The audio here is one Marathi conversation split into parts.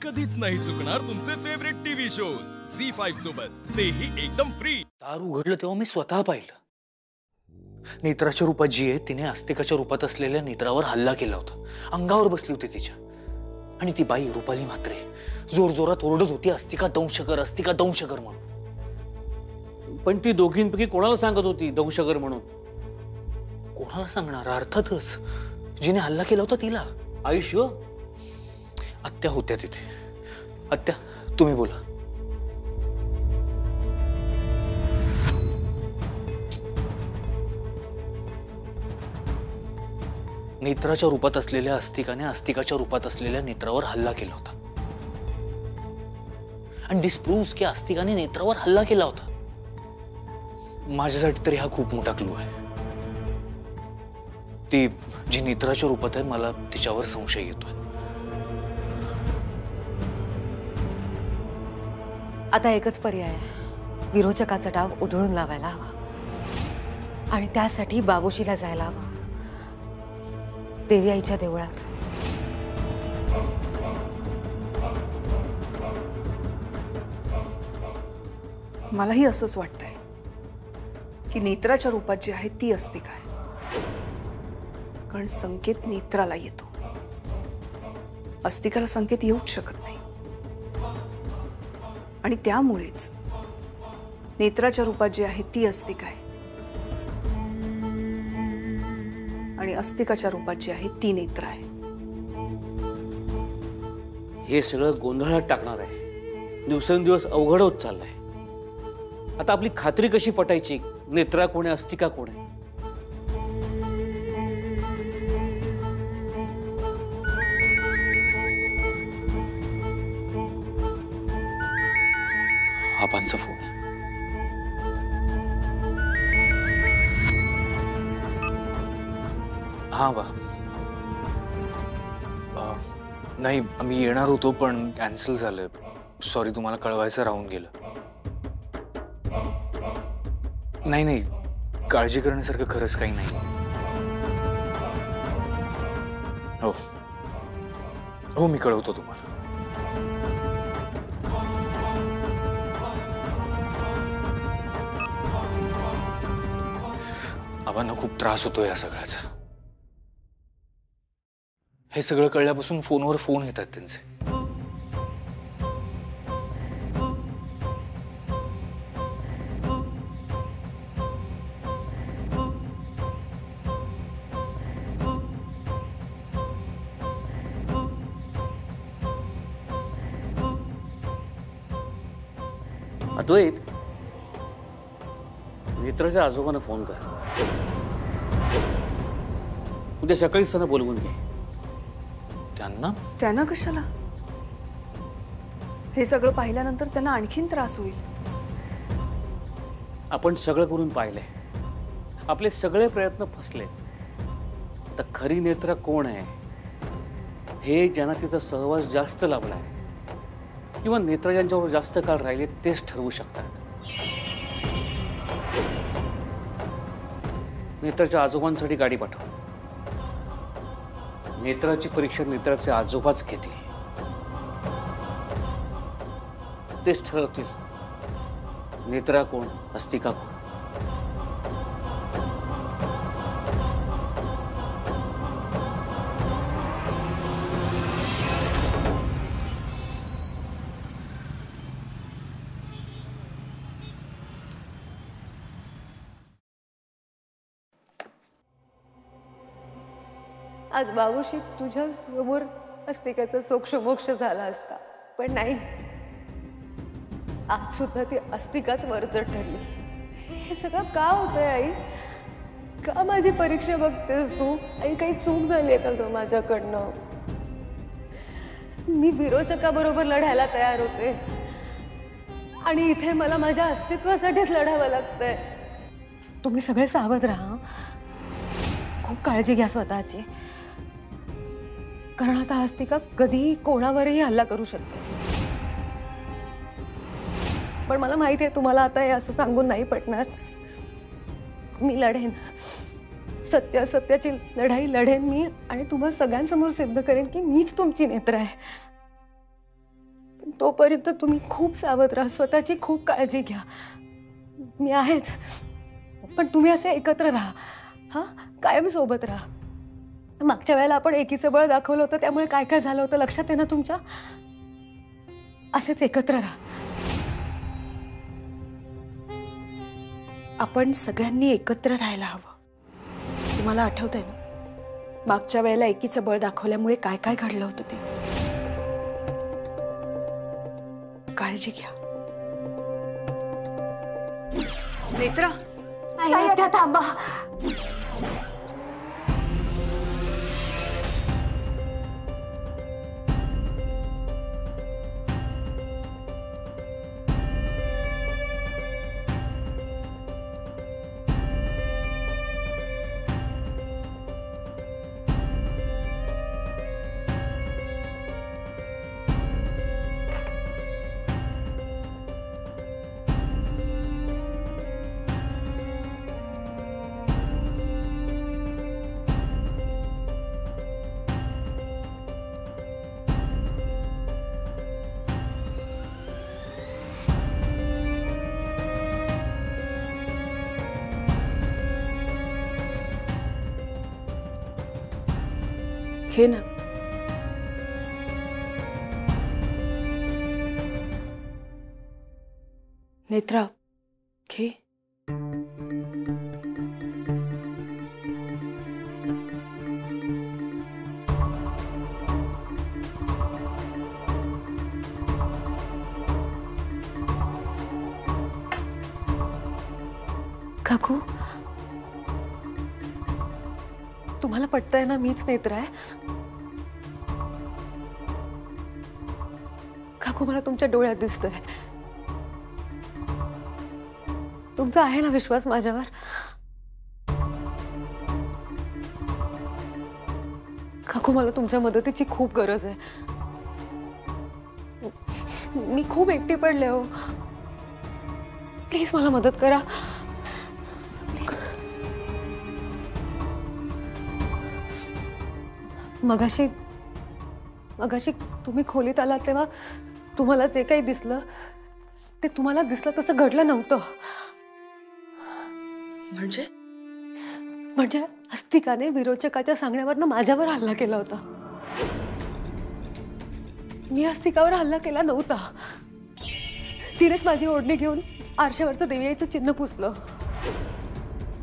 कधीच नाही चुकणार तुमचे फेवरेट टीव्ही शोज झी5 सोबत, तेही एकदम फ्री। दार उघडलं तेव्हा मी स्वतः पाहिलं, नेत्राच्या रूपात जी आहे तिने अस्तिकाच्या रूपात असलेल्या नेत्रावर हल्ला केला होता। अंगावर बसली होती तिच्या, आणि ती बाई रुपाली म्हात्रे जोर जोरात ओरडत होती, अस्तिका दंशकर, अस्तिका दंशकर म्हणून। पण ती दोघींपैकी कोणाला सांगत होती दंशकर म्हणून? कोणाला सांगणार? अर्थातच जिने हल्ला केला होता तिला। आयुष्य आत्या होत्या तिथे। आत्या, तुम्ही बोला। नेत्राच्या रूपात असलेल्या अस्तिकाने अस्तिकाच्या रूपात असलेल्या नेत्रावर हल्ला केला होता, आणि दिस प्रूव्स की अस्तिकाने नेत्रावर हल्ला केला होता। माझ्यासाठी तरी हा खूप मोठा क्लू आहे। ती जी नेत्राच्या रूपात आहे, मला तिच्यावर संशय येतोय। आता एकच पर्याय आहे, विरोचकाचा डाव उधळून लावायला हवा, आणि त्यासाठी बाबूशीला जायला हवं, देवी आईच्या देवळात। मलाही असंच वाटतंय की नेत्राच्या रूपात जी आहे ती अस्तिका आहे, कारण संकेत नेत्राला येतो, अस्तिकाला संकेत येऊच शकत नाही, आणि त्यामुळेच नेत्राच्या रूपात जी आहे ती अस्तिका आहे, आणि अस्तिकाच्या रूपात जी आहे ती नेत्र आहे। हे सगळं गोंधळात टाकणार आहे, दिवसेंदिवस अवघड होत चाललंय। आता आपली खात्री कशी पटायची, नेत्रा कोण आहे, अस्तिका कोण आहे? आबांचा फोन। हा बा, नाही आम्ही येणार होतो पण कॅन्सल झालं, सॉरी, तुम्हाला कळवायचं राहून गेलं। नाही नाही, काळजी करण्यासारखं खरंच काही नाही। हो हो, मी कळवतो तुम्हाला। आबांना खूप त्रास होतो या सगळ्याचा। हे सगळं कळल्यापासून फोनवर फोन येतात त्यांचे। अद्वैत, नेत्राच्या आजोबांना फोन कर, उद्या सकाळीच त्यांना बोलवून घे। त्यांना कशाला? हे सगळं पाहिल्यानंतर त्यांना आणखीन त्रास होईल। आपण सगळं करून पाहिलंय, आपले सगळे प्रयत्न फसले। आता खरी नेत्रा कोण आहे हे ज्यांना तिचा सहवास जास्त लाभलाय किंवा नेत्रा ज्यांच्यावर जास्त काळ राहिले तेच ठरवू शकतात। नेत्राच्या आजोबांसाठी गाडी पाठव, नेत्राची परीक्षा नेत्राचे आजोबाच घेतील, तेच ठरवतील नेत्रा कोण, अस्तिका कोण। आज बाबूशी तुझ्या समोर अस्तिकाचा सोक्षमोक्ष झाला असता, पण नाही, आज सुद्धा ती अस्तिकाच वरचढ ठरली। हे सगळं का होतंय आई? का माझी परीक्षा बघतेस तू? आई, काही चूक झाली आहे का ग माझ्याकडनं? मी विरोचकाबरोबर लढायला तयार होते, आणि इथे मला माझ्या अस्तित्वासाठीच लढावं लागतंय। तुम्ही सगळे सावध राहा, खूप काळजी घ्या स्वतःची, कारण आता अस्तिका कधी कोणावरही हल्ला करू शकते। पण मला माहिती आहे तुम्हाला आता हे असं सांगून नाही पटणार, मी लढेन, सत्याची लढाई लढेन मी, आणि तुम्हा सगळ्यांसमोर सिद्ध करेन की मीच तुमची नेत्र आहे। तोपर्यंत तुम्ही खूप सावध राहा, स्वतःची खूप काळजी घ्या. मी आहेच, पण तुम्ही असे एकत्र राहा. हा, कायम सोबत राहा. मागच्या वेळेला आपण एकीचं बळ दाखवलं होतं, त्यामुळे काय काय झालं होतं लक्षात आहे ना तुमच्या? असेच एकत्र राहा. आपण सगळ्यांनी एकत्र राहायला हवं. तुम्हाला आठवतंय ना मागच्या वेळेला एकीचं बळ दाखवल्यामुळे काय काय घडलं होतं ते? काळजी घ्या. नेत्रा, आत्या थांबा. घे ना. नेत्रा, घे. काकू, तुम्हाला पटतंय ना मीच नेत्रा आहे? काकू, मला तुमच्या डोळ्यात दिसतंय. तुमचा आहे ना विश्वास माझ्यावर? काकू, मला तुमच्या मदतीची खूप गरज आहे. मी खूप एकटी पडले हो. प्लीज मला मदत करा. मगाशी तुम्ही खोलीत आलात तेव्हा तुम्हाला जे काही दिसलं ते तुम्हाला दिसलं तसं घडलं नव्हतं. म्हणजे अस्तिकाने विरोचकाच्या सांगण्यावरनं माझ्यावर हल्ला केला होता. मी अस्तिकावर हल्ला केला नव्हता. तिनेच माझी ओढणी घेऊन आरशावरचं देवीचं चिन्ह पुसलं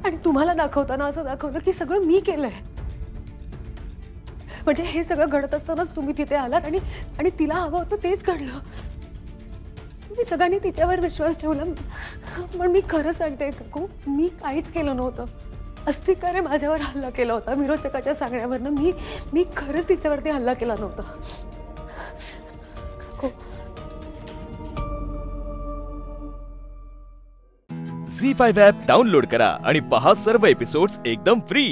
आणि तुम्हाला दाखवताना असं दाखवलं की सगळं मी केलंय. म्हणजे हे सगळं घडत असतानाच तुम्ही तिथे आलात आणि तिला हवं होतं तेच घडलं. तुम्ही सगळ्यांनी तिच्यावर विश्वास ठेवला, पण मी खरं सांगते काकू, मी काहीच केलं नव्हतं. अस्तिकाने माझ्यावर हल्ला केला होता विरोचकाच्या सांगण्यावरनं. मी खरंच तिच्यावरती हल्ला केला नव्हता. काकू, झी5 ॲप डाउनलोड करा आणि पहा सर्व एपिसोड्स एकदम फ्री.